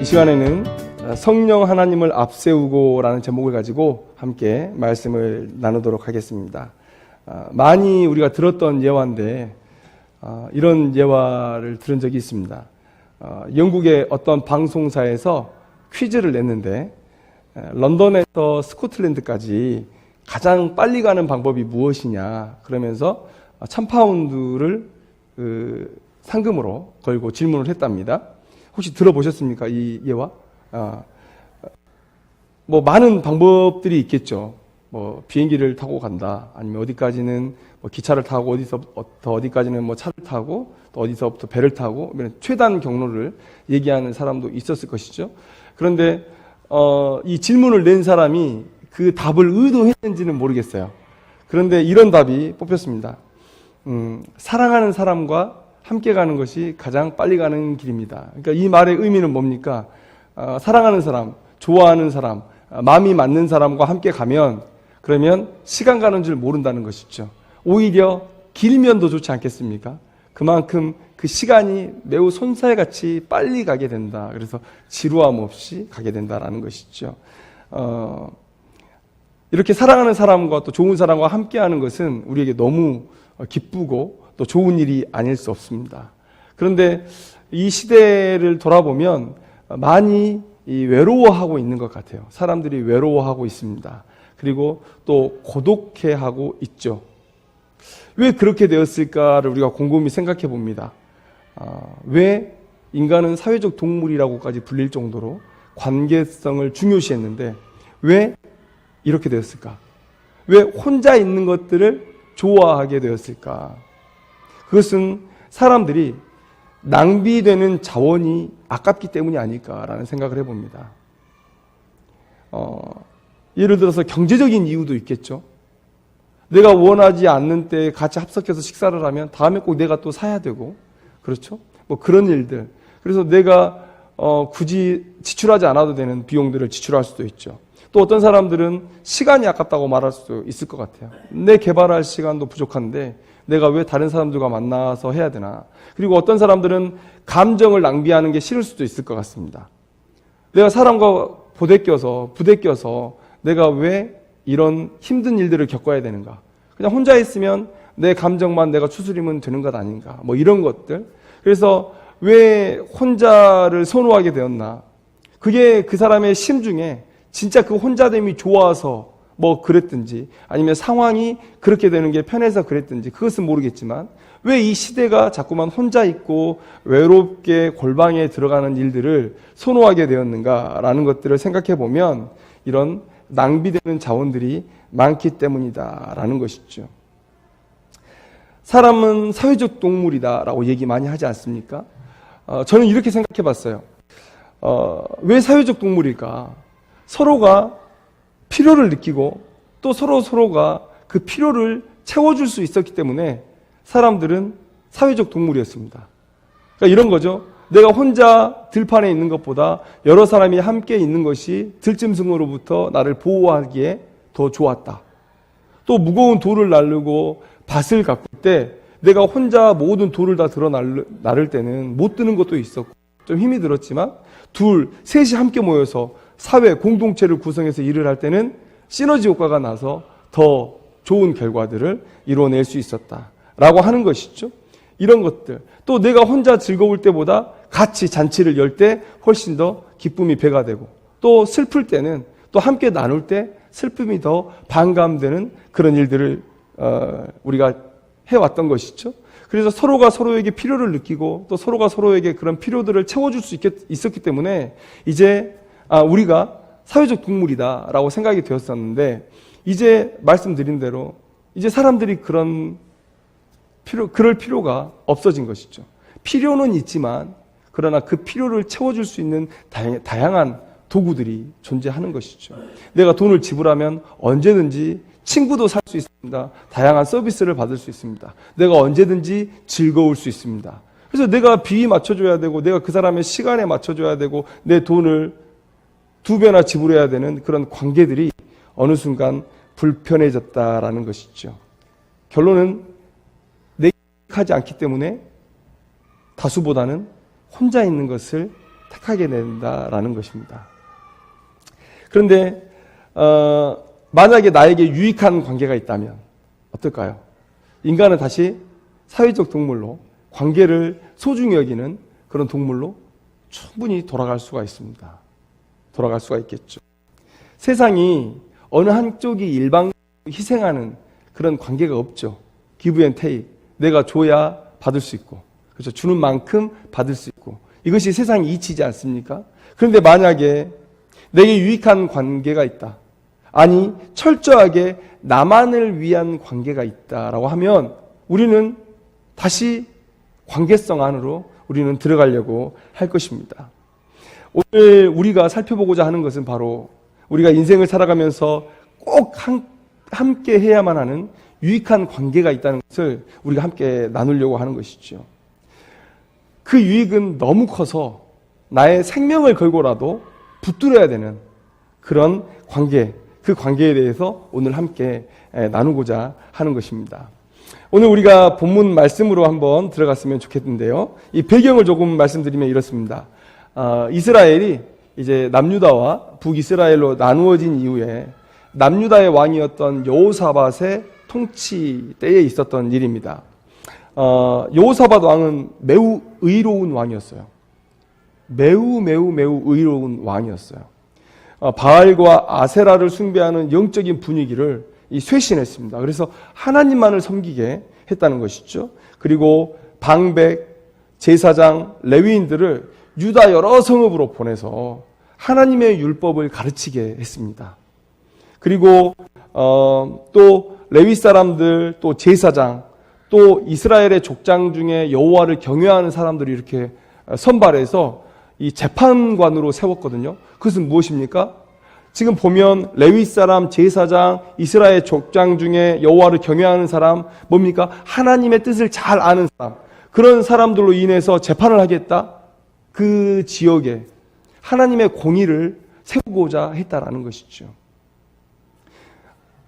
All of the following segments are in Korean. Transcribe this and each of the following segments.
시간에는 성령 하나님을 앞세우고 라는 제목을 가지고 함께 말씀을 나누도록 하겠습니다. 많이 우리가 들었던 예화인데 이런 예화를 들은 적이 있습니다. 영국의 어떤 방송사에서 퀴즈를 냈는데 런던에서 스코틀랜드까지 가장 빨리 가는 방법이 무엇이냐 그러면서 1,000파운드를 상금으로 걸고 질문을 했답니다. 혹시 들어보셨습니까? 이 예화? 뭐 많은 방법들이 있겠죠. 뭐 비행기를 타고 간다. 아니면 어디까지는 뭐 기차를 타고 어디서부터 어디까지는 뭐 차를 타고 또 어디서부터 배를 타고 최단 경로를 얘기하는 사람도 있었을 것이죠. 그런데 이 질문을 낸 사람이 그 답을 의도했는지는 모르겠어요. 그런데 이런 답이 뽑혔습니다. 사랑하는 사람과 함께 가는 것이 가장 빨리 가는 길입니다. 그러니까 이 말의 의미는 뭡니까? 사랑하는 사람, 좋아하는 사람, 마음이 맞는 사람과 함께 가면 그러면 시간 가는 줄 모른다는 것이죠. 오히려 길면 더 좋지 않겠습니까? 그만큼 그 시간이 매우 손살같이 빨리 가게 된다. 그래서 지루함 없이 가게 된다라는 것이죠. 이렇게 사랑하는 사람과 또 좋은 사람과 함께하는 것은 우리에게 너무 기쁘고 또 좋은 일이 아닐 수 없습니다. 그런데 이 시대를 돌아보면 많이 외로워하고 있는 것 같아요. 사람들이 외로워하고 있습니다. 그리고 또 고독해하고 있죠. 왜 그렇게 되었을까를 우리가 곰곰이 생각해 봅니다. 왜 인간은 사회적 동물이라고까지 불릴 정도로 관계성을 중요시했는데 왜 이렇게 되었을까? 왜 혼자 있는 것들을 좋아하게 되었을까? 그것은 사람들이 낭비되는 자원이 아깝기 때문이 아닐까라는 생각을 해봅니다. 예를 들어서 경제적인 이유도 있겠죠. 내가 원하지 않는 때에 같이 합석해서 식사를 하면 다음에 꼭 내가 또 사야 되고, 그렇죠? 뭐 그런 일들. 그래서 내가 굳이 지출하지 않아도 되는 비용들을 지출할 수도 있죠. 또 어떤 사람들은 시간이 아깝다고 말할 수도 있을 것 같아요. 내 개발할 시간도 부족한데 내가 왜 다른 사람들과 만나서 해야 되나. 그리고 어떤 사람들은 감정을 낭비하는 게 싫을 수도 있을 것 같습니다. 내가 사람과 부대껴서 내가 왜 이런 힘든 일들을 겪어야 되는가. 그냥 혼자 있으면 내 감정만 내가 추스리면 되는 것 아닌가. 뭐 이런 것들. 그래서 왜 혼자를 선호하게 되었나. 그게 그 사람의 심중에 진짜 그 혼자됨이 좋아서 뭐 그랬든지 아니면 상황이 그렇게 되는 게 편해서 그랬든지 그것은 모르겠지만 왜 이 시대가 자꾸만 혼자 있고 외롭게 골방에 들어가는 일들을 선호하게 되었는가라는 것들을 생각해 보면 이런 낭비되는 자원들이 많기 때문이다라는 것이죠. 사람은 사회적 동물이다라고 얘기 많이 하지 않습니까? 저는 이렇게 생각해 봤어요. 왜 사회적 동물일까? 서로가 필요를 느끼고 또 서로가 그 필요를 채워줄 수 있었기 때문에 사람들은 사회적 동물이었습니다. 그러니까 이런 거죠. 내가 혼자 들판에 있는 것보다 여러 사람이 함께 있는 것이 들짐승으로부터 나를 보호하기에 더 좋았다. 또 무거운 돌을 나르고 밭을 가꿀 때 내가 혼자 모든 돌을 다 들어 나를 때는 못 드는 것도 있었고 좀 힘이 들었지만 셋이 함께 모여서 사회 공동체를 구성해서 일을 할 때는 시너지 효과가 나서 더 좋은 결과들을 이뤄낼 수 있었다라고 하는 것이죠. 이런 것들. 또 내가 혼자 즐거울 때보다 같이 잔치를 열 때 훨씬 더 기쁨이 배가 되고 또 슬플 때는 또 함께 나눌 때 슬픔이 더 반감되는 그런 일들을 우리가 해왔던 것이죠. 그래서 서로가 서로에게 필요를 느끼고 또 서로가 서로에게 그런 필요들을 채워줄 수 있었기 때문에 이제 우리가 사회적 동물이다라고 생각이 되었었는데 이제 말씀드린 대로 이제 사람들이 그럴 필요가 없어진 것이죠. 필요는 있지만 그러나 그 필요를 채워줄 수 있는 다양한 도구들이 존재하는 것이죠. 내가 돈을 지불하면 언제든지 친구도 살 수 있습니다. 다양한 서비스를 받을 수 있습니다. 내가 언제든지 즐거울 수 있습니다. 그래서 내가 비위 맞춰줘야 되고 내가 그 사람의 시간에 맞춰줘야 되고 내 돈을 2배나 지불해야 되는 그런 관계들이 어느 순간 불편해졌다라는 것이죠. 결론은 내가 하지 않기 때문에 다수보다는 혼자 있는 것을 택하게 된다라는 것입니다. 그런데 만약에 나에게 유익한 관계가 있다면 어떨까요? 인간은 다시 사회적 동물로 관계를 소중히 여기는 그런 동물로 충분히 돌아갈 수가 있습니다. 돌아갈 수가 있겠죠. 세상이 어느 한쪽이 일방적으로 희생하는 그런 관계가 없죠. give and take. 내가 줘야 받을 수 있고, 그렇죠. 주는 만큼 받을 수 있고, 이것이 세상이 이치지 않습니까? 그런데 만약에 내게 유익한 관계가 있다. 아니, 철저하게 나만을 위한 관계가 있다라고 하면 우리는 다시 관계성 안으로 우리는 들어가려고 할 것입니다. 오늘 우리가 살펴보고자 하는 것은 바로 우리가 인생을 살아가면서 꼭 함께 해야만 하는 유익한 관계가 있다는 것을 우리가 함께 나누려고 하는 것이죠. 그 유익은 너무 커서 나의 생명을 걸고라도 붙들어야 되는 그런 관계, 그 관계에 대해서 오늘 함께 나누고자 하는 것입니다. 오늘 우리가 본문 말씀으로 한번 들어갔으면 좋겠는데요. 이 배경을 조금 말씀드리면 이렇습니다. 이스라엘이 이제 남유다와 북이스라엘로 나누어진 이후에 남유다의 왕이었던 여호사밧의 통치 때에 있었던 일입니다. 여호사밧 왕은 매우 의로운 왕이었어요. 매우 의로운 왕이었어요. 바알과 아세라를 숭배하는 영적인 분위기를 쇄신했습니다. 그래서 하나님만을 섬기게 했다는 것이죠. 그리고 방백, 제사장, 레위인들을 유다 여러 성읍으로 보내서 하나님의 율법을 가르치게 했습니다. 그리고 또 레위 사람들, 또 제사장, 또 이스라엘의 족장 중에 여호와를 경외하는 사람들이 이렇게 선발해서 이 재판관으로 세웠거든요. 그것은 무엇입니까? 지금 보면 레위 사람, 제사장, 이스라엘 족장 중에 여호와를 경외하는 사람, 뭡니까? 하나님의 뜻을 잘 아는 사람, 그런 사람들로 인해서 재판을 하겠다? 그 지역에 하나님의 공의를 세우고자 했다라는 것이죠.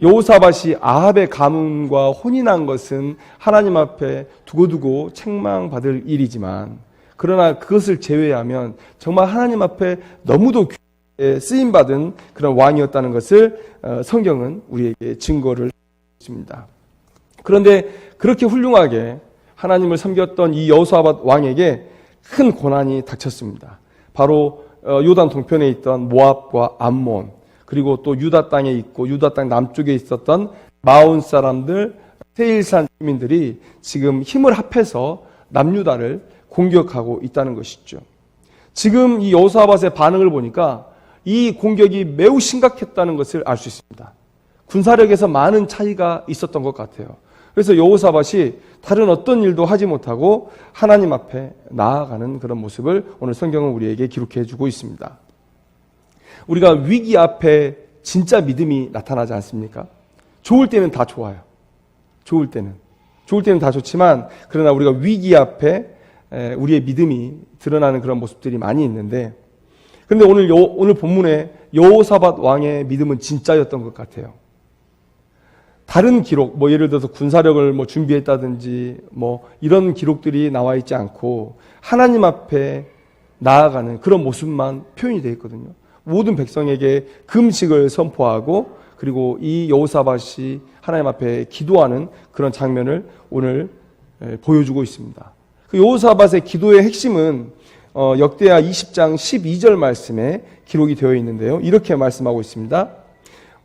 여호사밧이 아합의 가문과 혼인한 것은 하나님 앞에 두고두고 책망받을 일이지만, 그러나 그것을 제외하면 정말 하나님 앞에 너무도 쓰임받은 그런 왕이었다는 것을 성경은 우리에게 증거를 했습니다. 그런데 그렇게 훌륭하게 하나님을 섬겼던 이 여호사밧 왕에게 큰 고난이 닥쳤습니다. 바로 요단 동편에 있던 모압과 암몬, 그리고 또 유다 땅에 있고 유다 땅 남쪽에 있었던 마온 사람들, 세일산 주민들이 지금 힘을 합해서 남유다를 공격하고 있다는 것이죠. 지금 이 여호사밧의 반응을 보니까 이 공격이 매우 심각했다는 것을 알 수 있습니다. 군사력에서 많은 차이가 있었던 것 같아요. 그래서 여호사밧이 다른 어떤 일도 하지 못하고 하나님 앞에 나아가는 그런 모습을 오늘 성경은 우리에게 기록해 주고 있습니다. 우리가 위기 앞에 진짜 믿음이 나타나지 않습니까? 좋을 때는 다 좋아요. 좋을 때는 다 좋지만, 그러나 우리가 위기 앞에 우리의 믿음이 드러나는 그런 모습들이 많이 있는데, 그런데 오늘 본문에 여호사밧 왕의 믿음은 진짜였던 것 같아요. 다른 기록, 예를 들어서 군사력을 준비했다든지 이런 기록들이 나와 있지 않고 하나님 앞에 나아가는 그런 모습만 표현이 되어 있거든요. 모든 백성에게 금식을 선포하고, 그리고 이 여호사밧이 하나님 앞에 기도하는 그런 장면을 오늘 보여주고 있습니다. 그 여호사밧의 기도의 핵심은 역대하 20장 12절 말씀에 기록이 되어 있는데요. 이렇게 말씀하고 있습니다.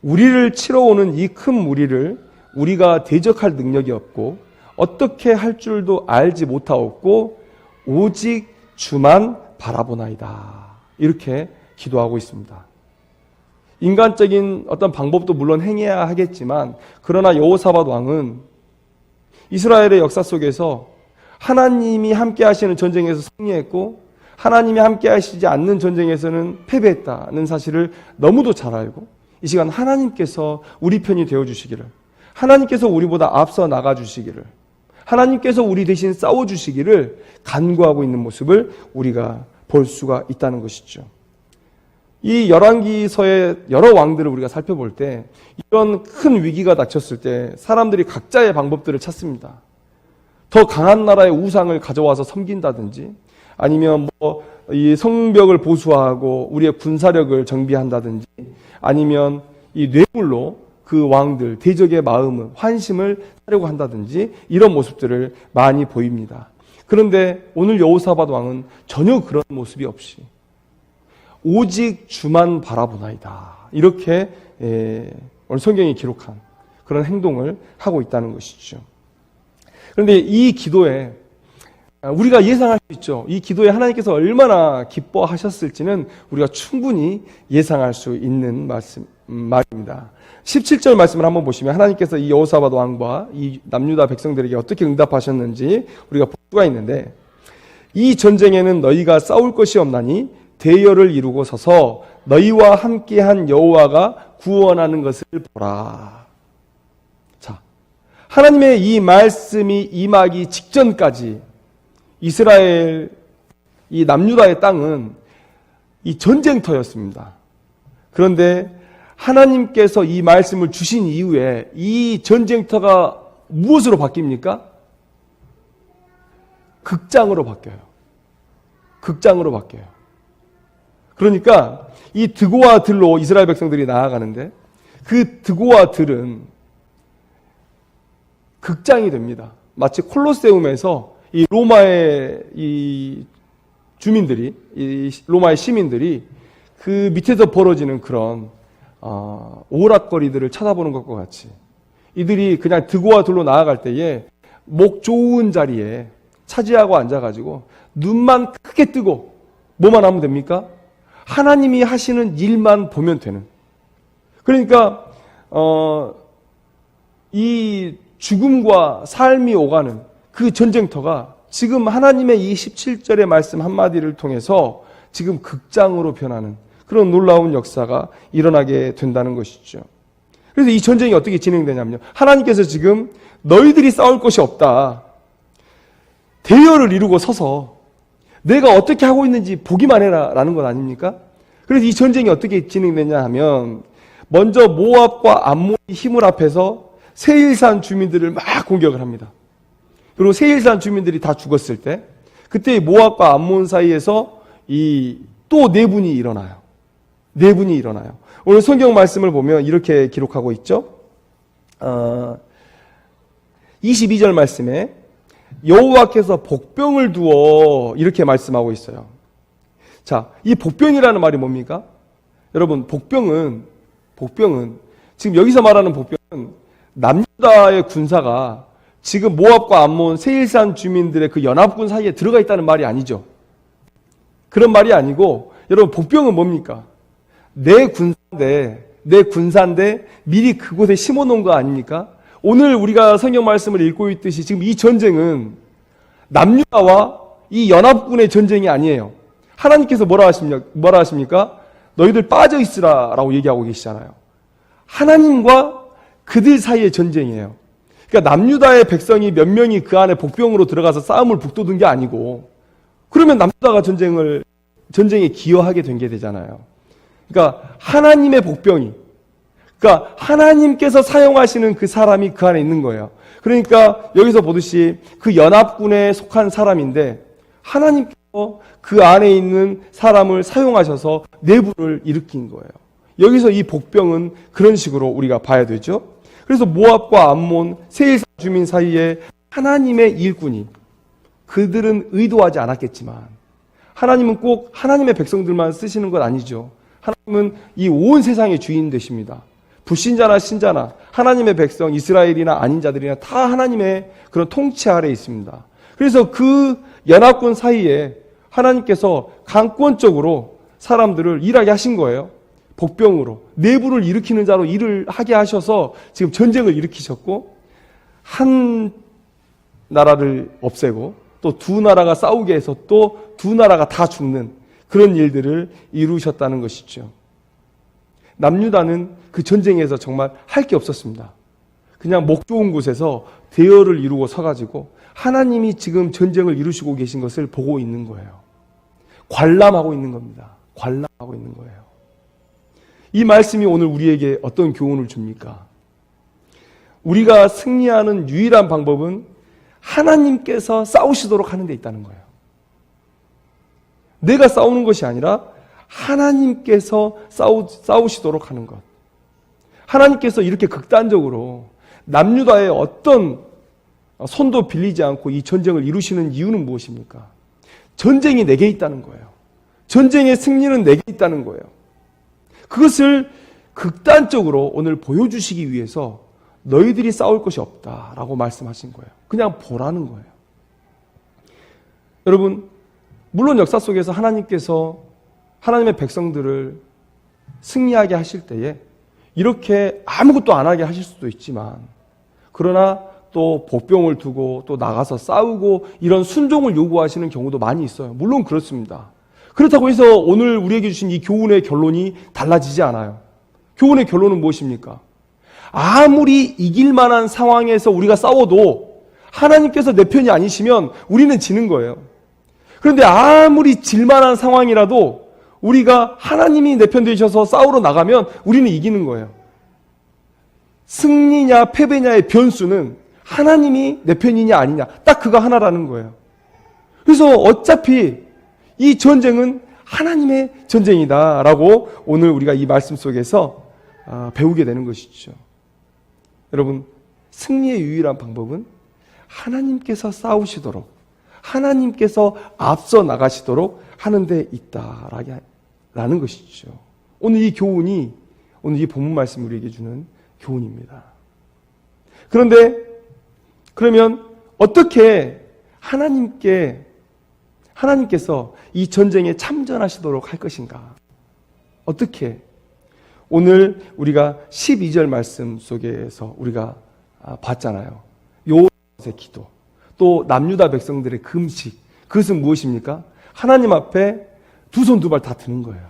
우리를 치러 오는 이 큰 무리를 우리가 대적할 능력이 없고 어떻게 할 줄도 알지 못하옵고 오직 주만 바라보나이다. 이렇게 기도하고 있습니다. 인간적인 어떤 방법도 물론 행해야 하겠지만, 그러나 여호사밧 왕은 이스라엘의 역사 속에서 하나님이 함께 하시는 전쟁에서 승리했고 하나님이 함께 하시지 않는 전쟁에서는 패배했다는 사실을 너무도 잘 알고, 이 시간 하나님께서 우리 편이 되어주시기를, 하나님께서 우리보다 앞서 나가주시기를, 하나님께서 우리 대신 싸워주시기를 간구하고 있는 모습을 우리가 볼 수가 있다는 것이죠. 이 열왕기서의 여러 왕들을 우리가 살펴볼 때 이런 큰 위기가 닥쳤을 때 사람들이 각자의 방법들을 찾습니다. 더 강한 나라의 우상을 가져와서 섬긴다든지, 아니면 이 성벽을 보수하고 우리의 군사력을 정비한다든지 아니면 이 뇌물로 그 왕들, 대적의 마음을, 환심을 사려고 한다든지 이런 모습들을 많이 보입니다. 그런데 오늘 여호사밧 왕은 전혀 그런 모습이 없이 오직 주만 바라보나이다. 이렇게 오늘 성경이 기록한 그런 행동을 하고 있다는 것이죠. 그런데 이 기도에 우리가 예상할 수 있죠. 이 기도에 하나님께서 얼마나 기뻐하셨을지는 우리가 충분히 예상할 수 있는 말입니다. 17절 말씀을 한번 보시면 하나님께서 이 여호사밧 왕과 이 남유다 백성들에게 어떻게 응답하셨는지 우리가 볼 수가 있는데, 이 전쟁에는 너희가 싸울 것이 없나니 대열을 이루고 서서 너희와 함께한 여호와가 구원하는 것을 보라. 자, 하나님의 이 말씀이 임하기 직전까지 이스라엘 이 남유다의 땅은 이 전쟁터였습니다. 그런데 하나님께서 이 말씀을 주신 이후에 이 전쟁터가 무엇으로 바뀝니까? 극장으로 바뀌어요. 극장으로 바뀌어요. 그러니까 이 드고와 들로 이스라엘 백성들이 나아가는데 그 드고와 들은 극장이 됩니다. 마치 콜로세움에서 이 로마의 이 주민들이, 이 로마의 시민들이 그 밑에서 벌어지는 그런 오락거리들을 쳐다보는 것과 같이 이들이 그냥 드고와 들로 나아갈 때에 목 좋은 자리에 차지하고 앉아가지고 눈만 크게 뜨고 뭐만 하면 됩니까? 하나님이 하시는 일만 보면 되는. 그러니까 이 죽음과 삶이 오가는 그 전쟁터가 지금 하나님의 이 17절의 말씀 한마디를 통해서 지금 극장으로 변하는 그런 놀라운 역사가 일어나게 된다는 것이죠. 그래서 이 전쟁이 어떻게 진행되냐면요, 하나님께서 지금 너희들이 싸울 것이 없다, 대열을 이루고 서서 내가 어떻게 하고 있는지 보기만 해라 라는 것 아닙니까? 그래서 이 전쟁이 어떻게 진행되냐 하면 먼저 모압과 암몬이 힘을 합해서 세일산 주민들을 막 공격을 합니다. 그리고 세일산 주민들이 다 죽었을 때 그때 모압과 암몬 사이에서 또 내분이 일어나요. 내분이 일어나요. 오늘 성경 말씀을 보면 이렇게 기록하고 있죠. 22절 말씀에 여호와께서 복병을 두어 이렇게 말씀하고 있어요. 자, 이 복병이라는 말이 뭡니까? 여러분, 복병은 지금 여기서 말하는 복병은 남유다의 군사가 지금 모압과 암몬, 세일산 주민들의 그 연합군 사이에 들어가 있다는 말이 아니죠. 그런 말이 아니고, 여러분, 복병은 뭡니까? 내 군사인데 미리 그곳에 심어놓은 거 아닙니까? 오늘 우리가 성경 말씀을 읽고 있듯이 지금 이 전쟁은 남유다와 이 연합군의 전쟁이 아니에요. 하나님께서 뭐라 하십니까? 너희들 빠져 있으라 라고 얘기하고 계시잖아요. 하나님과 그들 사이의 전쟁이에요. 그러니까 남유다의 백성이 몇 명이 그 안에 복병으로 들어가서 싸움을 북돋은 게 아니고, 그러면 남유다가 전쟁에 기여하게 된 게 되잖아요. 그러니까 하나님의 복병이, 그러니까 하나님께서 사용하시는 그 사람이 그 안에 있는 거예요. 그러니까 여기서 보듯이 그 연합군에 속한 사람인데 하나님께서 그 안에 있는 사람을 사용하셔서 내분을 일으킨 거예요. 여기서 이 복병은 그런 식으로 우리가 봐야 되죠. 그래서 모압과 암몬, 세일산 주민 사이에 하나님의 일꾼이, 그들은 의도하지 않았겠지만 하나님은 꼭 하나님의 백성들만 쓰시는 건 아니죠. 하나님은 이 온 세상의 주인 되십니다. 불신자나 신자나 하나님의 백성, 이스라엘이나 아닌 자들이나 다 하나님의 그런 통치 아래에 있습니다. 그래서 그 연합군 사이에 하나님께서 강권적으로 사람들을 일하게 하신 거예요. 복병으로 내부를 일으키는 자로 일을 하게 하셔서 지금 전쟁을 일으키셨고, 한 나라를 없애고 또 두 나라가 싸우게 해서 또 두 나라가 다 죽는 그런 일들을 이루셨다는 것이죠. 남유다는 그 전쟁에서 정말 할 게 없었습니다. 그냥 목 좋은 곳에서 대열을 이루고 서가지고 하나님이 지금 전쟁을 이루시고 계신 것을 보고 있는 거예요. 관람하고 있는 겁니다. 관람하고 있는 거예요. 이 말씀이 오늘 우리에게 어떤 교훈을 줍니까? 우리가 승리하는 유일한 방법은 하나님께서 싸우시도록 하는 데 있다는 거예요. 내가 싸우는 것이 아니라 하나님께서 싸우시도록 하는 것. 하나님께서 이렇게 극단적으로 남유다의 어떤 손도 빌리지 않고 이 전쟁을 이루시는 이유는 무엇입니까? 전쟁이 내게 있다는 거예요. 전쟁의 승리는 내게 있다는 거예요. 그것을 극단적으로 오늘 보여주시기 위해서 너희들이 싸울 것이 없다라고 말씀하신 거예요. 그냥 보라는 거예요. 여러분, 물론 역사 속에서 하나님께서 하나님의 백성들을 승리하게 하실 때에 이렇게 아무것도 안 하게 하실 수도 있지만, 그러나 또 복병을 두고 또 나가서 싸우고 이런 순종을 요구하시는 경우도 많이 있어요. 물론 그렇습니다. 그렇다고 해서 오늘 우리에게 주신 이 교훈의 결론이 달라지지 않아요. 교훈의 결론은 무엇입니까? 아무리 이길 만한 상황에서 우리가 싸워도 하나님께서 내 편이 아니시면 우리는 지는 거예요. 그런데 아무리 질만한 상황이라도 우리가 하나님이 내 편 되셔서 싸우러 나가면 우리는 이기는 거예요. 승리냐 패배냐의 변수는 하나님이 내 편이냐 아니냐, 딱 그거 하나라는 거예요. 그래서 어차피 이 전쟁은 하나님의 전쟁이다라고 오늘 우리가 이 말씀 속에서 배우게 되는 것이죠. 여러분, 승리의 유일한 방법은 하나님께서 싸우시도록, 하나님께서 앞서 나가시도록 하는 데 있다라는 것이죠. 오늘 이 교훈이, 오늘 이 본문 말씀 우리에게 주는 교훈입니다. 그런데 그러면 어떻게 하나님께서 이 전쟁에 참전하시도록 할 것인가? 어떻게? 오늘 우리가 12절 말씀 속에서 우리가 봤잖아요. 여호사밧의 기도, 또 남유다 백성들의 금식. 그것은 무엇입니까? 하나님 앞에 두 손 두 발 다 드는 거예요.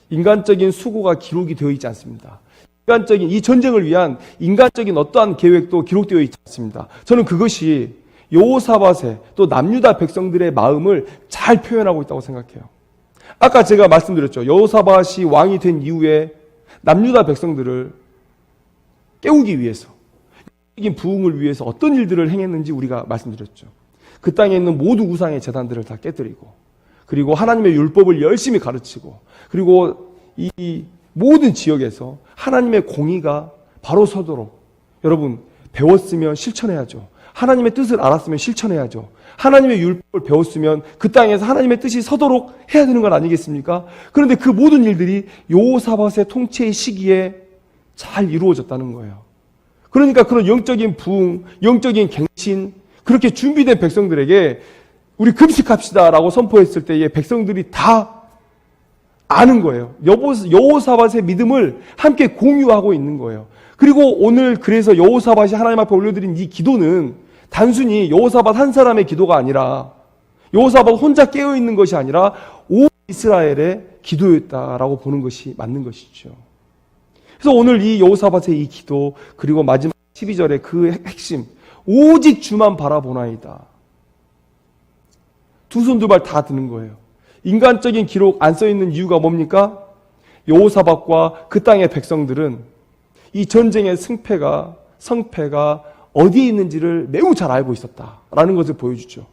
인간적인 수고가 기록이 되어 있지 않습니다. 인간적인 이 전쟁을 위한 인간적인 어떠한 계획도 기록되어 있지 않습니다. 저는 그것이 여호사밧의 또 남유다 백성들의 마음을 잘 표현하고 있다고 생각해요. 아까 제가 말씀드렸죠. 여호사밧이 왕이 된 이후에 남유다 백성들을 깨우기 위해서, 영적인 부흥을 위해서 어떤 일들을 행했는지 우리가 말씀드렸죠. 그 땅에 있는 모두 우상의 제단들을 다 깨뜨리고, 그리고 하나님의 율법을 열심히 가르치고, 그리고 이 모든 지역에서 하나님의 공의가 바로 서도록, 여러분, 배웠으면 실천해야죠. 하나님의 뜻을 알았으면 실천해야죠. 하나님의 율법을 배웠으면 그 땅에서 하나님의 뜻이 서도록 해야 되는 건 아니겠습니까? 그런데 그 모든 일들이 여호사밧의 통치의 시기에 잘 이루어졌다는 거예요. 그러니까 그런 영적인 부흥, 영적인 갱신, 그렇게 준비된 백성들에게 우리 금식합시다라고 선포했을 때에 백성들이 다 아는 거예요. 여호사밧의 믿음을 함께 공유하고 있는 거예요. 그리고 오늘 그래서 여호사밧이 하나님 앞에 올려드린 이 기도는 단순히 여호사밧 한 사람의 기도가 아니라, 여호사밧 혼자 깨어있는 것이 아니라 온 이스라엘의 기도였다라고 보는 것이 맞는 것이죠. 그래서 오늘 이 여호사밧의 이 기도, 그리고 마지막 12절의 그 핵심, 오직 주만 바라보나이다. 두 손 두 발 다 드는 거예요. 인간적인 기록 안 써있는 이유가 뭡니까? 여호사밧과 그 땅의 백성들은 이 전쟁의 성패가 어디에 있는지를 매우 잘 알고 있었다라는 것을 보여주죠.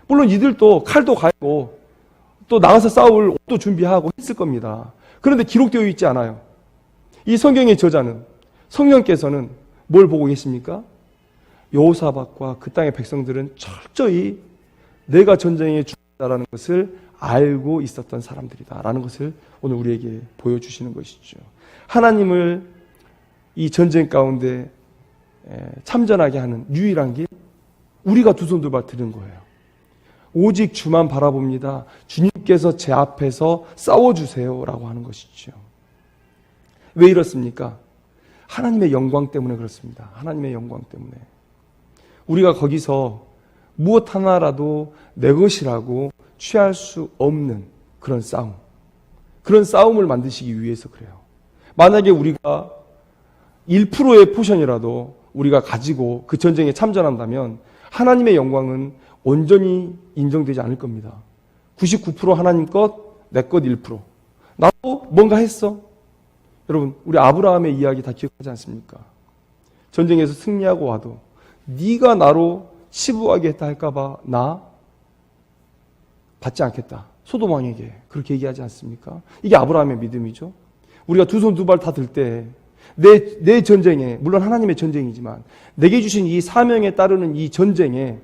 물론 이들도 칼도 갈고 또 나가서 싸울 옷도 준비하고 했을 겁니다. 그런데 기록되어 있지 않아요. 이 성경의 저자는, 성령께서는 뭘 보고 계십니까? 여호사밧과 그 땅의 백성들은 철저히 내가 전쟁에 죽는다라는 것을 알고 있었던 사람들이다라는 것을 오늘 우리에게 보여주시는 것이죠. 하나님을 이 전쟁 가운데 참전하게 하는 유일한 게 우리가 두 손 두 발 드는 거예요. 오직 주만 바라봅니다. 주님께서 제 앞에서 싸워주세요라고 하는 것이죠. 왜 이렇습니까? 하나님의 영광 때문에 그렇습니다. 하나님의 영광 때문에. 우리가 거기서 무엇 하나라도 내 것이라고 취할 수 없는 그런 싸움, 그런 싸움을 만드시기 위해서 그래요. 만약에 우리가 1%의 포션이라도 우리가 가지고 그 전쟁에 참전한다면 하나님의 영광은 온전히 인정되지 않을 겁니다. 99% 하나님 것, 내 것 1%. 나도 뭔가 했어. 여러분, 우리 아브라함의 이야기 다 기억하지 않습니까? 전쟁에서 승리하고 와도 네가 나로 치부하게 했다 할까 봐 나 받지 않겠다. 소돔 왕에게 그렇게 얘기하지 않습니까? 이게 아브라함의 믿음이죠. 우리가 두 손 두 발 다 들 때 내 전쟁에, 물론 하나님의 전쟁이지만 내게 주신 이 사명에 따르는 이 전쟁에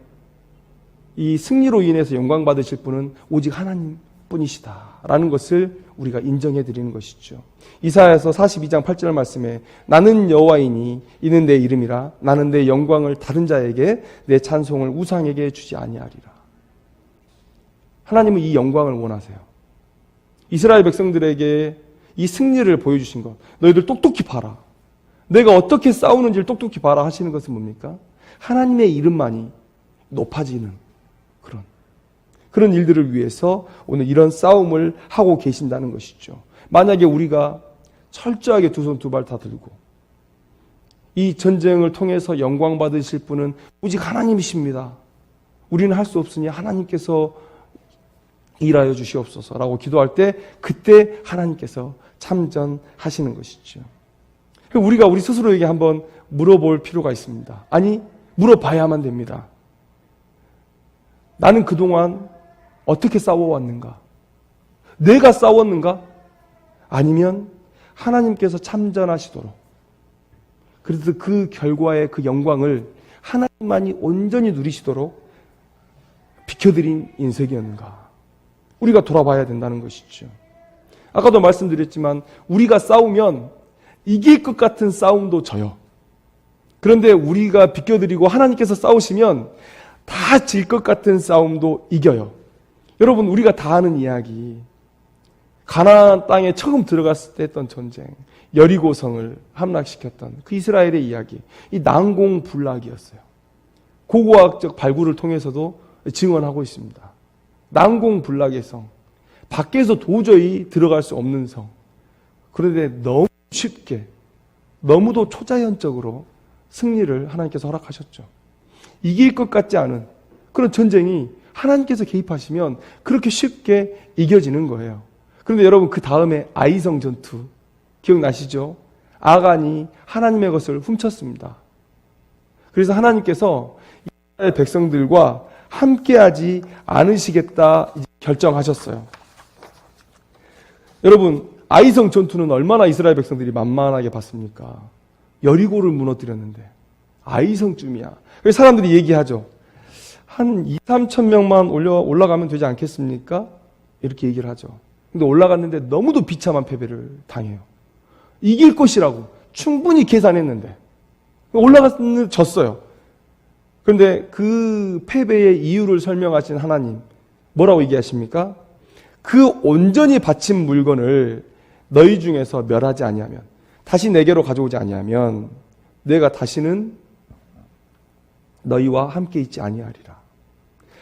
이 승리로 인해서 영광 받으실 분은 오직 하나님 뿐이시다라는 것을 우리가 인정해 드리는 것이죠. 이사야서 42장 8절 말씀에 나는 여호와이니 이는 내 이름이라 나는 내 영광을 다른 자에게 내 찬송을 우상에게 주지 아니하리라. 하나님은 이 영광을 원하세요. 이스라엘 백성들에게 이 승리를 보여주신 것, 너희들 똑똑히 봐라. 내가 어떻게 싸우는지를 똑똑히 봐라 하시는 것은 뭡니까? 하나님의 이름만이 높아지는 그런 일들을 위해서 오늘 이런 싸움을 하고 계신다는 것이죠. 만약에 우리가 철저하게 두 손 두 발 다 들고 이 전쟁을 통해서 영광 받으실 분은 오직 하나님이십니다. 우리는 할 수 없으니 하나님께서 일하여 주시옵소서라고 기도할 때 그때 하나님께서 참전하시는 것이죠. 우리가 우리 스스로에게 한번 물어볼 필요가 있습니다. 아니, 물어봐야만 됩니다. 나는 그동안 어떻게 싸워왔는가? 내가 싸웠는가? 아니면 하나님께서 참전하시도록, 그래서 그 결과의 그 영광을 하나님만이 온전히 누리시도록 비켜드린 인생이었는가? 우리가 돌아봐야 된다는 것이죠. 아까도 말씀드렸지만 우리가 싸우면 이길 것 같은 싸움도 져요. 그런데 우리가 비켜드리고 하나님께서 싸우시면 다 질 것 같은 싸움도 이겨요. 여러분, 우리가 다 아는 이야기, 가나안 땅에 처음 들어갔을 때 했던 전쟁, 여리고성을 함락시켰던 그 이스라엘의 이야기, 이 난공불락이었어요. 고고학적 발굴을 통해서도 증언하고 있습니다. 난공불락의 성, 밖에서 도저히 들어갈 수 없는 성. 그런데 너무 쉽게, 너무도 초자연적으로 승리를 하나님께서 허락하셨죠. 이길 것 같지 않은 그런 전쟁이 하나님께서 개입하시면 그렇게 쉽게 이겨지는 거예요. 그런데 여러분, 그 다음에 아이성 전투 기억나시죠? 아간이 하나님의 것을 훔쳤습니다. 그래서 하나님께서 이스라엘 백성들과 함께하지 않으시겠다 결정하셨어요. 여러분, 아이성 전투는 얼마나 이스라엘 백성들이 만만하게 봤습니까? 여리고를 무너뜨렸는데 아이성쯤이야. 그래서 사람들이 얘기하죠. 한 2, 3천 명만 올라가면 되지 않겠습니까? 이렇게 얘기를 하죠. 근데 올라갔는데 너무도 비참한 패배를 당해요. 이길 것이라고 충분히 계산했는데 올라갔는데 졌어요. 그런데 그 패배의 이유를 설명하신 하나님 뭐라고 얘기하십니까? 그 온전히 바친 물건을 너희 중에서 멸하지 아니하면, 다시 내게로 가져오지 아니하면 내가 다시는 너희와 함께 있지 아니하리라.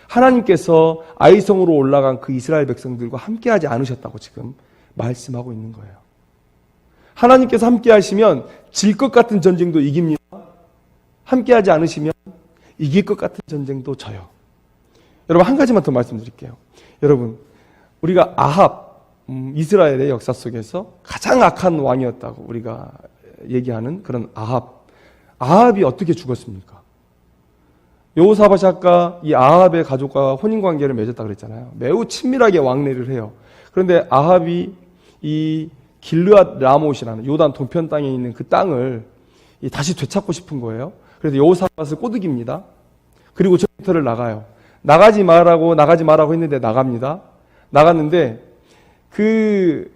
하나님께서 아이성으로 올라간 그 이스라엘 백성들과 함께하지 않으셨다고 지금 말씀하고 있는 거예요. 하나님께서 함께하시면 질 것 같은 전쟁도 이깁니다. 함께하지 않으시면 이길 것 같은 전쟁도 져요. 여러분, 한 가지만 더 말씀드릴게요. 여러분, 우리가 아합, 이스라엘의 역사 속에서 가장 악한 왕이었다고 우리가 얘기하는 그런 아합이 어떻게 죽었습니까? 여호사밧이 아까 이 아합의 가족과 혼인관계를 맺었다고 그랬잖아요. 매우 친밀하게 왕래를 해요. 그런데 아합이 이 길르앗 라못이라는 요단 동편 땅에 있는 그 땅을 다시 되찾고 싶은 거예요. 그래서 여호사밧을 꼬드깁니다. 그리고 전투를 나가요. 나가지 말라고 했는데 나갑니다. 나갔는데 그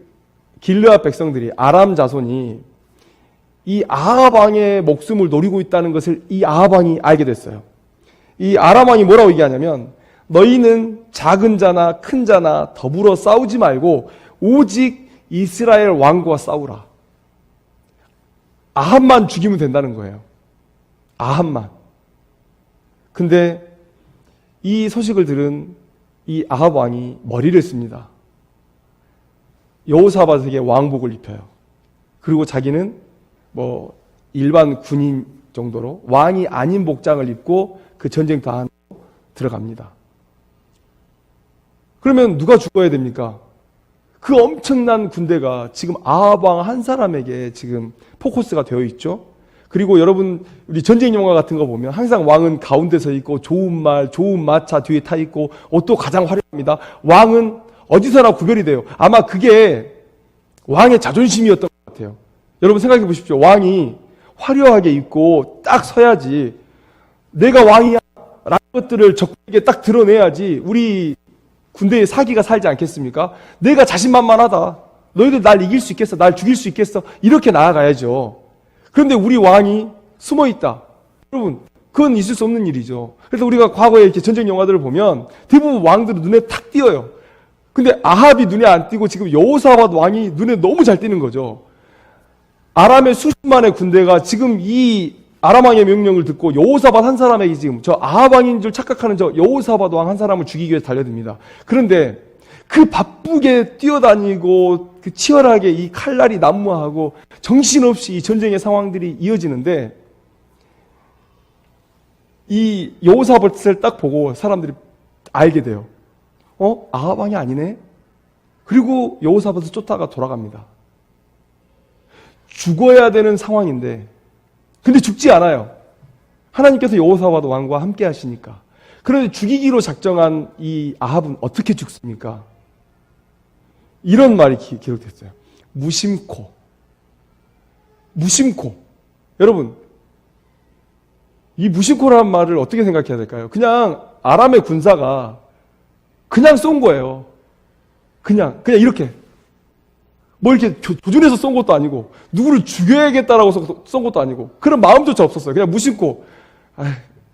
길르앗 백성들이, 아람 자손이 이 아합 왕의 목숨을 노리고 있다는 것을 이 아합 왕이 알게 됐어요. 이 아람 왕이 뭐라고 얘기하냐면, 너희는 작은 자나 큰 자나 더불어 싸우지 말고 오직 이스라엘 왕과 싸우라. 아합만 죽이면 된다는 거예요. 아합만. 근데 이 소식을 들은 이 아합 왕이 머리를 씁니다. 여호사밧에게 왕복을 입혀요. 그리고 자기는 일반 군인 정도로 왕이 아닌 복장을 입고 그 전쟁터 안으로 들어갑니다. 그러면 누가 죽어야 됩니까? 그 엄청난 군대가 지금 아합 왕 한 사람에게 지금 포커스가 되어 있죠. 그리고 여러분 우리 전쟁 영화 같은 거 보면 항상 왕은 가운데 서 있고 좋은 말, 좋은 마차 뒤에 타 있고 옷도 가장 화려합니다. 왕은 어디서나 구별이 돼요. 아마 그게 왕의 자존심이었던 것 같아요. 여러분 생각해 보십시오. 왕이 화려하게 입고 딱 서야지, 내가 왕이야 라는 것들을 적에게 딱 드러내야지 우리 군대의 사기가 살지 않겠습니까? 내가 자신만만하다, 너희들 날 이길 수 있겠어, 날 죽일 수 있겠어, 이렇게 나아가야죠. 그런데 우리 왕이 숨어있다. 여러분, 그건 있을 수 없는 일이죠. 그래서 우리가 과거에 이렇게 전쟁 영화들을 보면 대부분 왕들은 눈에 탁 띄어요. 근데 아합이 눈에 안 띄고 지금 여호사밧 왕이 눈에 너무 잘 띄는 거죠. 아람의 수십만의 군대가 지금 이 아람 왕의 명령을 듣고 여호사밧 한 사람에게 지금 저 아합 왕인 줄 착각하는 저 여호사밧 왕 한 사람을 죽이기 위해서 달려듭니다. 그런데 그 바쁘게 뛰어다니고 그 치열하게 이 칼날이 난무하고 정신없이 이 전쟁의 상황들이 이어지는데 이 여호사밧을 딱 보고 사람들이 알게 돼요. 아합 왕이 아니네? 그리고 여호사밧을 쫓다가 돌아갑니다. 죽어야 되는 상황인데 근데 죽지 않아요. 하나님께서 여호사밧 왕과 함께 하시니까. 그런데 죽이기로 작정한 이 아합은 어떻게 죽습니까? 이런 말이 기록됐어요. 무심코. 무심코. 여러분, 이 무심코라는 말을 어떻게 생각해야 될까요? 그냥 아람의 군사가 그냥 쏜 거예요. 그냥 이렇게. 뭐 이렇게 조준해서 쏜 것도 아니고, 누구를 죽여야겠다라고 쏜 것도 아니고, 그런 마음조차 없었어요. 그냥 무심코.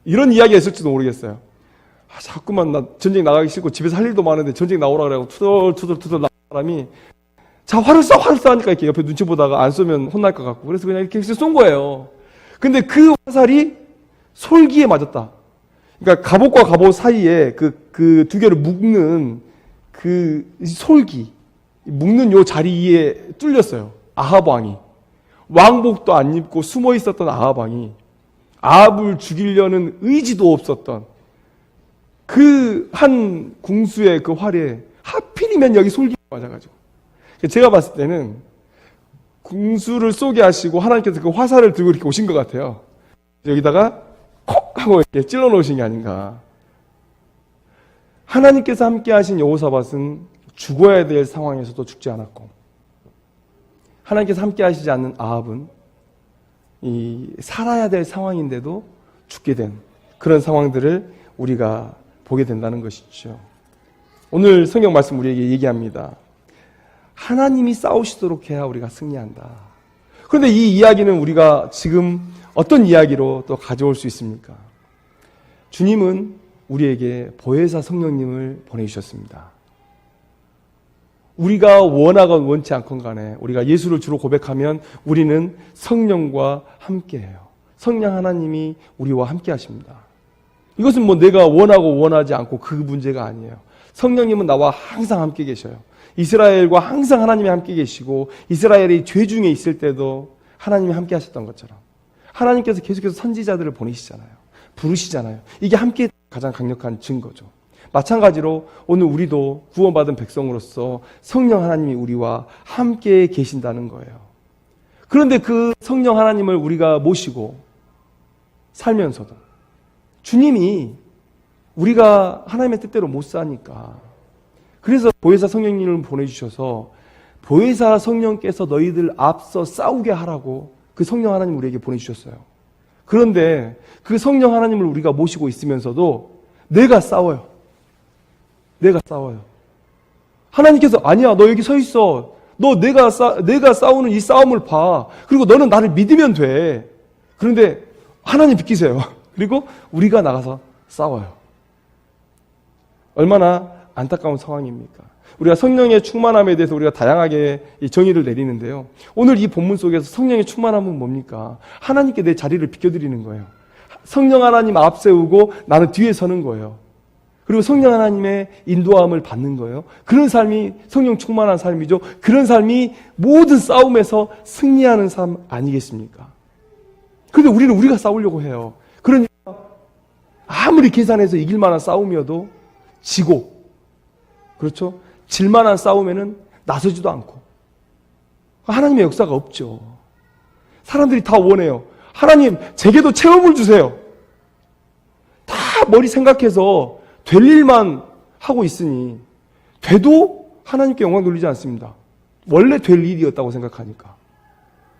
이런 이야기가 있을지도 모르겠어요. 자꾸만 나 전쟁 나가기 싫고 집에서 할 일도 많은데 전쟁 나오라 그래고 투덜투덜 나온 사람이 자, 활을 쏴 하니까 이렇게 옆에 눈치 보다가 안 쏘면 혼날 것 같고, 그래서 그냥 이렇게 쏜 거예요. 근데 그 화살이 솔기에 맞았다. 그러니까 갑옷과 갑옷 사이에 그 두 개를 묶는 그 솔기, 묶는 요 자리에 뚫렸어요. 아합 왕이. 왕복도 안 입고 숨어 있었던 아합 왕이 아합을 죽이려는 의지도 없었던 그 한 궁수의 그 활에 하필이면 여기 솔기가 맞아가지고, 제가 봤을 때는 궁수를 쏘게 하시고 하나님께서 그 화살을 들고 이렇게 오신 것 같아요. 여기다가 콕 하고 이렇게 찔러 놓으신 게 아닌가. 하나님께서 함께 하신 여호사밧은 죽어야 될 상황에서도 죽지 않았고, 하나님께서 함께 하시지 않는 아합은 살아야 될 상황인데도 죽게 된 그런 상황들을 우리가 보게 된다는 것이죠. 오늘 성경 말씀 우리에게 얘기합니다. 하나님이 싸우시도록 해야 우리가 승리한다. 그런데 이 이야기는 우리가 지금 어떤 이야기로 또 가져올 수 있습니까? 주님은 우리에게 보혜사 성령님을 보내주셨습니다. 우리가 원하건 원치 않건 간에 우리가 예수를 주로 고백하면 우리는 성령과 함께해요. 성령 하나님이 우리와 함께 하십니다. 이것은 뭐 내가 원하고 원하지 않고 그 문제가 아니에요. 성령님은 나와 항상 함께 계셔요. 이스라엘과 항상 하나님이 함께 계시고, 이스라엘이 죄 중에 있을 때도 하나님이 함께 하셨던 것처럼 하나님께서 계속해서 선지자들을 보내시잖아요. 부르시잖아요. 이게 함께 가장 강력한 증거죠. 마찬가지로 오늘 우리도 구원받은 백성으로서 성령 하나님이 우리와 함께 계신다는 거예요. 그런데 그 성령 하나님을 우리가 모시고 살면서도 주님이 우리가 하나님의 뜻대로 못 사니까, 그래서 보혜사 성령님을 보내주셔서 보혜사 성령께서 너희들 앞서 싸우게 하라고 그 성령 하나님 우리에게 보내주셨어요. 그런데 그 성령 하나님을 우리가 모시고 있으면서도 내가 싸워요. 하나님께서 아니야, 너 여기 서 있어. 너 내가 싸우는 이 싸움을 봐. 그리고 너는 나를 믿으면 돼. 그런데 하나님 비키세요. 그리고 우리가 나가서 싸워요. 얼마나 안타까운 상황입니까? 우리가 성령의 충만함에 대해서 우리가 다양하게 이 정의를 내리는데요. 오늘 이 본문 속에서 성령의 충만함은 뭡니까? 하나님께 내 자리를 비켜드리는 거예요. 성령 하나님 앞세우고 나는 뒤에 서는 거예요. 그리고 성령 하나님의 인도함을 받는 거예요. 그런 삶이 성령 충만한 삶이죠. 그런 삶이 모든 싸움에서 승리하는 삶 아니겠습니까? 그런데 우리는 우리가 싸우려고 해요. 그러니까 아무리 계산해서 이길 만한 싸움이어도 지고, 그렇죠? 질 만한 싸움에는 나서지도 않고, 하나님의 역사가 없죠. 사람들이 다 원해요. 하나님, 제게도 체험을 주세요. 다 머리 생각해서 될 일만 하고 있으니 돼도 하나님께 영광 돌리지 않습니다. 원래 될 일이었다고 생각하니까.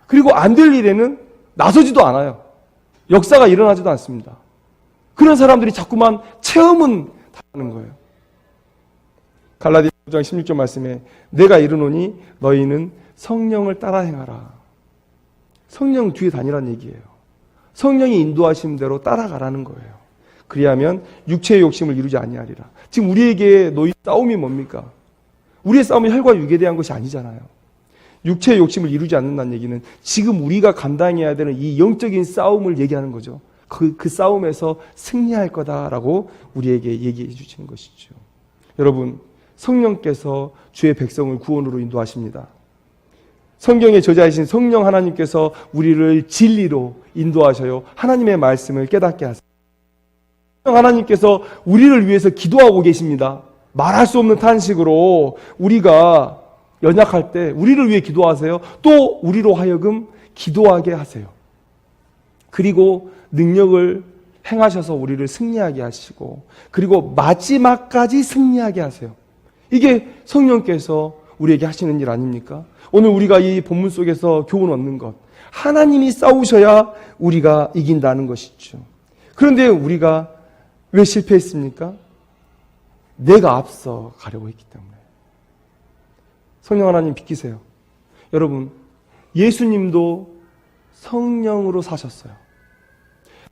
그리고 안 될 일에는 나서지도 않아요. 역사가 일어나지도 않습니다. 그런 사람들이 자꾸만 체험은 하는 거예요. 갈라디아 5장 16절 말씀에 내가 이르노니 너희는 성령을 따라 행하라. 성령 뒤에 다니라는 얘기예요. 성령이 인도하신 대로 따라가라는 거예요. 그리하면 육체의 욕심을 이루지 아니하리라. 지금 우리에게 놓인 싸움이 뭡니까? 우리의 싸움이 혈과 육에 대한 것이 아니잖아요. 육체의 욕심을 이루지 않는다는 얘기는 지금 우리가 감당해야 되는 이 영적인 싸움을 얘기하는 거죠. 그 싸움에서 승리할 거다라고 우리에게 얘기해 주시는 것이죠. 여러분, 성령께서 주의 백성을 구원으로 인도하십니다. 성경에 저자이신 성령 하나님께서 우리를 진리로 인도하셔요. 하나님의 말씀을 깨닫게 하세요. 성령 하나님께서 우리를 위해서 기도하고 계십니다. 말할 수 없는 탄식으로 우리가 연약할 때 우리를 위해 기도하세요. 또 우리로 하여금 기도하게 하세요. 그리고 능력을 행하셔서 우리를 승리하게 하시고 그리고 마지막까지 승리하게 하세요. 이게 성령께서 우리에게 하시는 일 아닙니까? 오늘 우리가 이 본문 속에서 교훈 얻는 것, 하나님이 싸우셔야 우리가 이긴다는 것이죠. 그런데 우리가 왜 실패했습니까? 내가 앞서 가려고 했기 때문에. 성령 하나님 비키세요. 여러분, 예수님도 성령으로 사셨어요.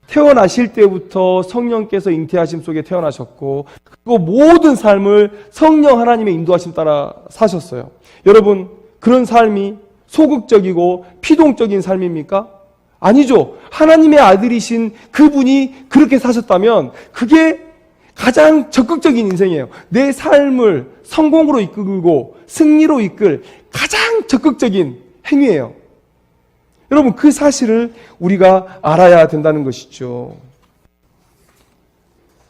태어나실 때부터 성령께서 잉태하심 속에 태어나셨고 그리고 모든 삶을 성령 하나님의 인도하심 따라 사셨어요. 여러분, 그런 삶이 소극적이고 피동적인 삶입니까? 아니죠. 하나님의 아들이신 그분이 그렇게 사셨다면 그게 가장 적극적인 인생이에요. 내 삶을 성공으로 이끌고 승리로 이끌 가장 적극적인 행위예요. 여러분, 그 사실을 우리가 알아야 된다는 것이죠.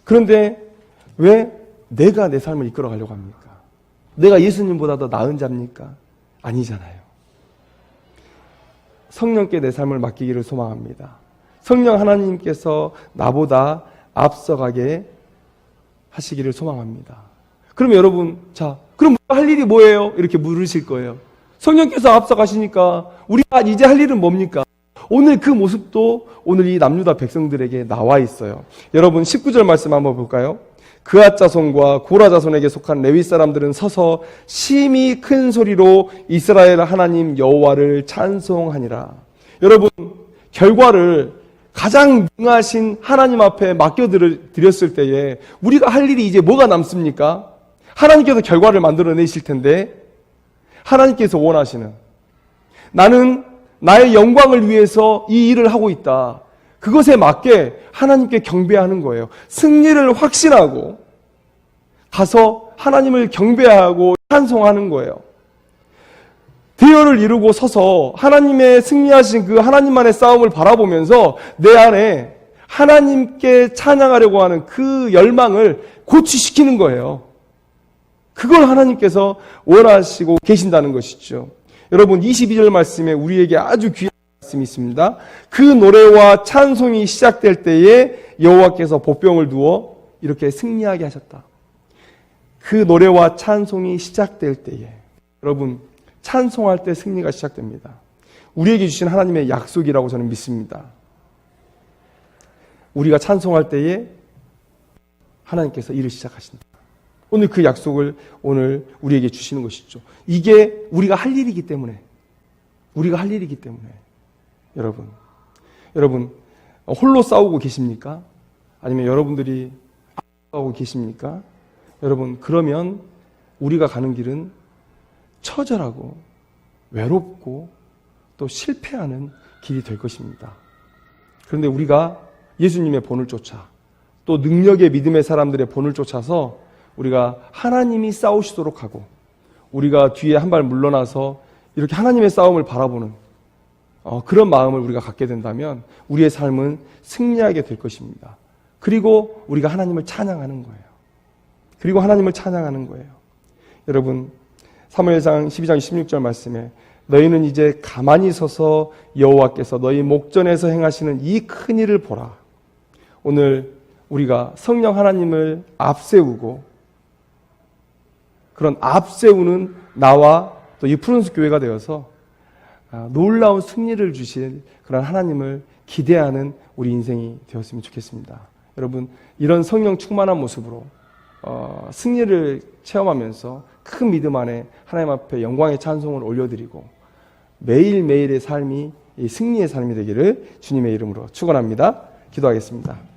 그런데 왜 내가 내 삶을 이끌어 가려고 합니까? 내가 예수님보다 더 나은 자입니까? 아니잖아요. 성령께 내 삶을 맡기기를 소망합니다. 성령 하나님께서 나보다 앞서가게 하시기를 소망합니다. 그럼 여러분, 그럼 할 일이 뭐예요? 이렇게 물으실 거예요. 성령께서 앞서가시니까 우리가 이제 할 일은 뭡니까? 오늘 그 모습도 오늘 이 남유다 백성들에게 나와 있어요. 여러분 19절 말씀 한번 볼까요? 그앗 자손과 고라 자손에게 속한 레위 사람들은 서서 심히 큰 소리로 이스라엘 하나님 여호와를 찬송하니라. 여러분, 결과를 가장 능하신 하나님 앞에 맡겨드렸을 때에 우리가 할 일이 이제 뭐가 남습니까? 하나님께서 결과를 만들어내실 텐데 하나님께서 원하시는, 나는 나의 영광을 위해서 이 일을 하고 있다. 그것에 맞게 하나님께 경배하는 거예요. 승리를 확신하고 가서 하나님을 경배하고 찬송하는 거예요. 대열을 이루고 서서 하나님의 승리하신 그 하나님만의 싸움을 바라보면서 내 안에 하나님께 찬양하려고 하는 그 열망을 고취시키는 거예요. 그걸 하나님께서 원하시고 계신다는 것이죠. 여러분, 22절 말씀에 우리에게 아주 귀한 말씀이 있습니다. 그 노래와 찬송이 시작될 때에 여호와께서 보병을 두어 이렇게 승리하게 하셨다. 그 노래와 찬송이 시작될 때에, 여러분, 찬송할 때 승리가 시작됩니다. 우리에게 주신 하나님의 약속이라고 저는 믿습니다. 우리가 찬송할 때에 하나님께서 일을 시작하신다. 오늘 그 약속을 오늘 우리에게 주시는 것이죠. 이게 우리가 할 일이기 때문에, 여러분 홀로 싸우고 계십니까? 아니면 여러분들이 싸우고 계십니까? 여러분, 그러면 우리가 가는 길은 처절하고 외롭고 또 실패하는 길이 될 것입니다. 그런데 우리가 예수님의 본을 쫓아 또 능력의 믿음의 사람들의 본을 쫓아서 우리가 하나님이 싸우시도록 하고 우리가 뒤에 한 발 물러나서 이렇게 하나님의 싸움을 바라보는 그런 마음을 우리가 갖게 된다면 우리의 삶은 승리하게 될 것입니다. 그리고 우리가 하나님을 찬양하는 거예요. 여러분, 사무엘상 12장 16절 말씀에 너희는 이제 가만히 서서 여호와께서 너희 목전에서 행하시는 이 큰 일을 보라. 오늘 우리가 성령 하나님을 앞세우고 그런 앞세우는 나와 또 이 푸른숲 교회가 되어서 놀라운 승리를 주실 그런 하나님을 기대하는 우리 인생이 되었으면 좋겠습니다. 여러분, 이런 성령 충만한 모습으로 승리를 체험하면서 큰 믿음 안에 하나님 앞에 영광의 찬송을 올려드리고 매일매일의 삶이 이 승리의 삶이 되기를 주님의 이름으로 축원합니다. 기도하겠습니다.